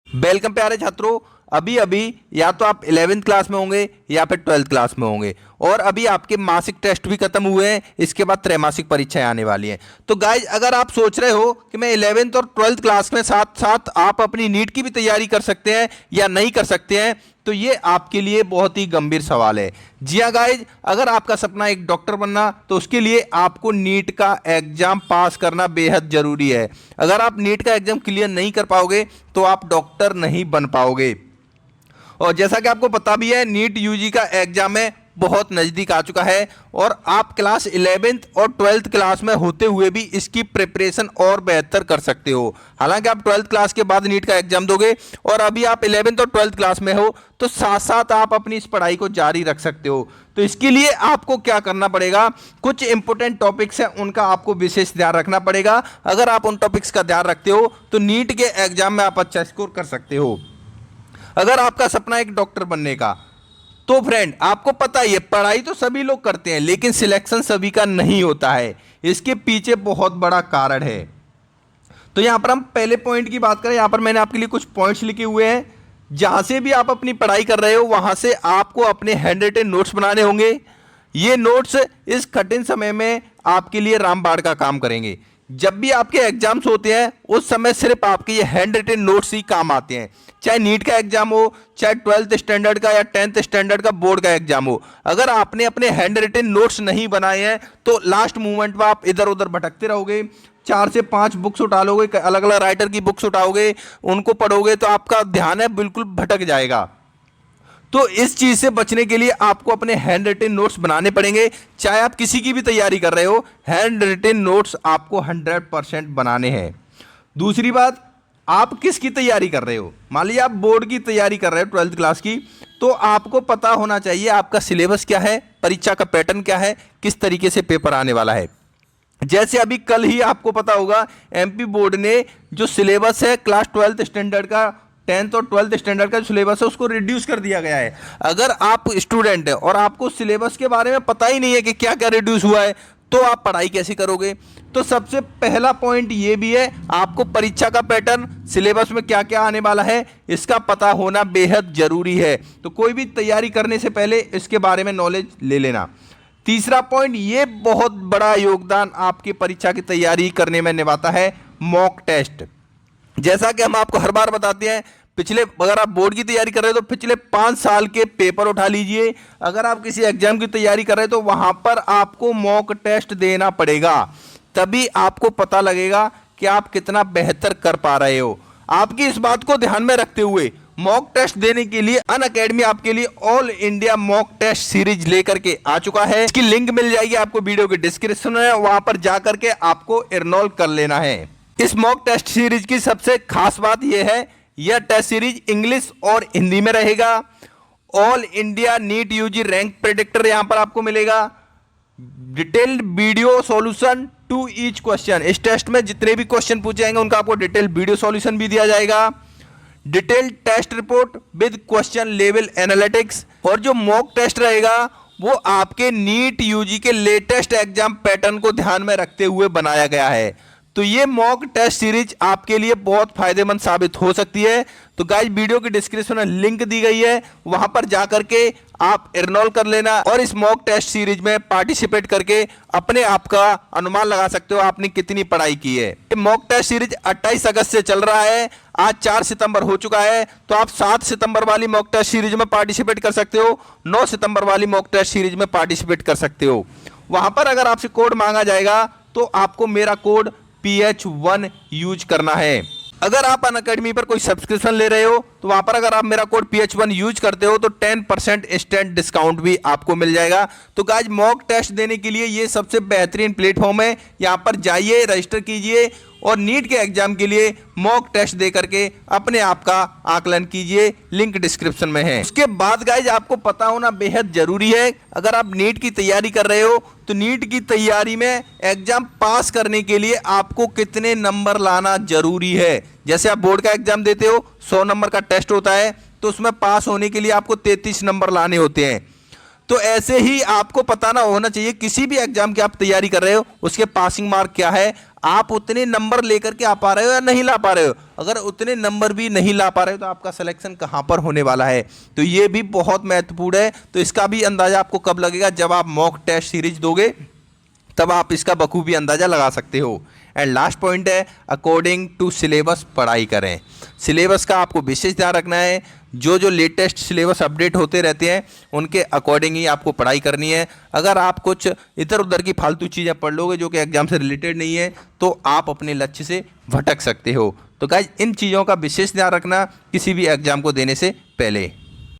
Welcome प्यारे छात्रों। अभी अभी या तो आप 11th क्लास में होंगे या फिर 12th क्लास में होंगे और अभी आपके मासिक टेस्ट भी खत्म हुए हैं। इसके बाद त्रैमासिक परीक्षाएं आने वाली हैं। तो गाइज, अगर आप सोच रहे हो कि मैं 11th और 12th क्लास में साथ साथ आप अपनी नीट की भी तैयारी कर सकते हैं या नहीं कर सकते हैं, तो ये आपके लिए बहुत ही गंभीर सवाल है। जी हाँ गाइज, अगर आपका सपना एक डॉक्टर बनना, तो उसके लिए आपको नीट का एग्जाम पास करना बेहद जरूरी है। अगर आप नीट का एग्जाम क्लियर नहीं कर पाओगे तो आप डॉक्टर नहीं बन पाओगे। और जैसा कि आपको पता भी है, नीट यूजी का एग्जाम है बहुत नज़दीक आ चुका है और आप क्लास 11th और 12th क्लास में होते हुए भी इसकी प्रिपरेशन और बेहतर कर सकते हो। हालांकि आप 12th क्लास के बाद नीट का एग्जाम दोगे और अभी आप 11th और 12th क्लास में हो, तो साथ साथ आप अपनी इस पढ़ाई को जारी रख सकते हो। तो इसके लिए आपको क्या करना पड़ेगा, कुछ इंपॉर्टेंट टॉपिक्स हैं उनका आपको विशेष ध्यान रखना पड़ेगा। अगर आप उन टॉपिक्स का ध्यान रखते हो तो नीट के एग्जाम में आप अच्छा स्कोर कर सकते हो। अगर आपका सपना एक डॉक्टर बनने का, तो फ्रेंड आपको पता ही है, पढ़ाई तो सभी लोग करते हैं लेकिन सिलेक्शन सभी का नहीं होता है। इसके पीछे बहुत बड़ा कारण है। तो यहां पर हम पहले पॉइंट की बात करें। यहां पर मैंने आपके लिए कुछ पॉइंट्स लिखे हुए हैं। जहां से भी आप अपनी पढ़ाई कर रहे हो वहां से आपको अपने हैंड रिटन नोट्स बनाने होंगे। ये नोट्स इस कठिन समय में आपके लिए रामबाण का काम करेंगे। जब भी आपके एग्जाम्स होते हैं उस समय सिर्फ आपके ये हैंड रिटन नोट्स ही काम आते हैं। चाहे नीट का एग्जाम हो, चाहे 12th स्टैंडर्ड का या 10th स्टैंडर्ड का बोर्ड का एग्जाम हो, अगर आपने अपने हैंड रिटन नोट्स नहीं बनाए हैं तो लास्ट मोमेंट में आप इधर उधर भटकते रहोगे। 4 से 5 बुक्स उठा लोगे, अलग अलग राइटर की बुक्स उठाओगे, उनको पढ़ोगे तो आपका ध्यान है बिल्कुल भटक जाएगा। तो इस चीज से बचने के लिए आपको अपने हैंड रिटन नोट्स बनाने पड़ेंगे। चाहे आप किसी की भी तैयारी कर रहे हो, हैंड रिटन नोट्स आपको 100% बनाने हैं। दूसरी बात, आप किसकी तैयारी कर रहे हो। मान लीजिए आप बोर्ड की तैयारी कर रहे हो 12th क्लास की, तो आपको पता होना चाहिए आपका सिलेबस क्या है, परीक्षा का पैटर्न क्या है, किस तरीके से पेपर आने वाला है। जैसे अभी कल ही आपको पता होगा, एमपी बोर्ड ने जो सिलेबस है क्लास 12th स्टैंडर्ड का, 10th और 12th स्टैंडर्ड का जो सिलेबस है उसको रिड्यूस कर दिया गया है। अगर आप स्टूडेंट है और आपको सिलेबस के बारे में पता ही नहीं है कि क्या क्या रिड्यूस हुआ है, तो आप पढ़ाई कैसे करोगे। तो सबसे पहला पॉइंट ये भी है, आपको परीक्षा का पैटर्न, सिलेबस में क्या क्या आने वाला है, इसका पता होना बेहद जरूरी है। तो कोई भी तैयारी करने से पहले इसके बारे में नॉलेज ले लेना। तीसरा पॉइंट, ये बहुत बड़ा योगदान आपकी परीक्षा की तैयारी करने में निभाता है, मॉक टेस्ट। जैसा कि हम आपको हर बार बताते हैं, अगर आप बोर्ड की तैयारी कर रहे हो तो पिछले 5 साल के पेपर उठा लीजिए। अगर आप किसी एग्जाम की तैयारी कर रहे हो तो वहां पर आपको मॉक टेस्ट देना पड़ेगा, तभी आपको पता लगेगा कि आप कितना बेहतर कर पा रहे हो। आपकी इस बात को ध्यान में रखते हुए मॉक टेस्ट देने के लिए अनअकैडमी आपके लिए all India mock test series लेकर के आ चुका है। इसकी लिंक मिल जाएगी आपको वीडियो के डिस्क्रिप्शन में, वहां पर जाकर के आपको एनरोल कर लेना है। इस मॉक टेस्ट सीरीज की सबसे खास बात यह है, यह टेस्ट सीरीज इंग्लिश और हिंदी में रहेगा। All India NEET UG rank predictor यहां पर आपको मिलेगा। Detailed video solution to each question, इस टेस्ट में जितने भी क्वेश्चन पूछे जाएंगे उनका आपको डिटेल्ड वीडियो सॉल्यूशन भी दिया जाएगा। Detailed test report with question level analytics, और जो मॉक टेस्ट रहेगा वो आपके नीट यूजी के लेटेस्ट एग्जाम पैटर्न को ध्यान में रखते हुए बनाया गया है। तो ये मॉक टेस्ट सीरीज आपके लिए बहुत फायदेमंद साबित हो सकती है। तो गाइस, वीडियो की डिस्क्रिप्शन में लिंक दी गई है, वहां पर जाकर के आप एनरोल कर लेना और इस मॉक टेस्ट सीरीज में पार्टिसिपेट करके अपने आप का अनुमान लगा सकते हो आपने कितनी पढ़ाई की है। ये मॉक टेस्ट सीरीज 28 अगस्त से चल रहा है, आज 4 सितंबर हो चुका है। तो आप 7 सितंबर वाली मॉक टेस्ट सीरीज में पार्टिसिपेट कर सकते हो, 9 सितंबर वाली मॉक टेस्ट सीरीज में पार्टिसिपेट कर सकते हो। वहां पर अगर आपसे कोड मांगा जाएगा तो आपको मेरा कोड PH1 यूज करना है। अगर आप अनअकैडमी पर कोई सब्सक्रिप्शन ले रहे हो तो वहां पर अगर आप मेरा कोड PH1 यूज करते हो तो 10% इंस्टेंट डिस्काउंट भी आपको मिल जाएगा। तो गाइस, मॉक टेस्ट देने के लिए ये सबसे बेहतरीन प्लेटफॉर्म है। यहां पर जाइए, रजिस्टर कीजिए और नीट के एग्जाम के लिए मॉक टेस्ट दे करके अपने आप का आकलन कीजिए, लिंक डिस्क्रिप्शन में है। उसके बाद गाइस, आपको पता होना बेहद जरूरी है, अगर आप नीट की तैयारी कर रहे हो तो नीट की तैयारी में एग्जाम पास करने के लिए आपको कितने नंबर लाना जरूरी है। जैसे आप बोर्ड का एग्जाम देते हो, 100 नंबर का टेस्ट होता है, तो उसमें पास होने के लिए आपको 33 नंबर लाने होते हैं। तो ऐसे ही आपको पता ना होना चाहिए किसी भी एग्जाम की आप तैयारी कर रहे हो उसके पासिंग मार्क क्या है, आप उतने नंबर लेकर के आ पा रहे हो या नहीं ला पा रहे हो। अगर उतने नंबर भी नहीं ला पा रहे हो तो आपका सिलेक्शन कहाँ पर होने वाला है। तो ये भी बहुत महत्वपूर्ण है। तो इसका भी अंदाज़ा आपको कब लगेगा, जब आप मॉक टेस्ट सीरीज दोगे, तब आप इसका बखूबी अंदाज़ा लगा सकते हो। एंड लास्ट पॉइंट है, अकॉर्डिंग टू सिलेबस पढ़ाई करें। सिलेबस का आपको विशेष ध्यान रखना है। जो लेटेस्ट सिलेबस अपडेट होते रहते हैं उनके अकॉर्डिंग ही आपको पढ़ाई करनी है। अगर आप कुछ इधर उधर की फालतू चीज़ें पढ़ लोगे जो कि एग्जाम से रिलेटेड नहीं है तो आप अपने लक्ष्य से भटक सकते हो। तो गाइज इन चीज़ों का विशेष ध्यान रखना किसी भी एग्जाम को देने से पहले।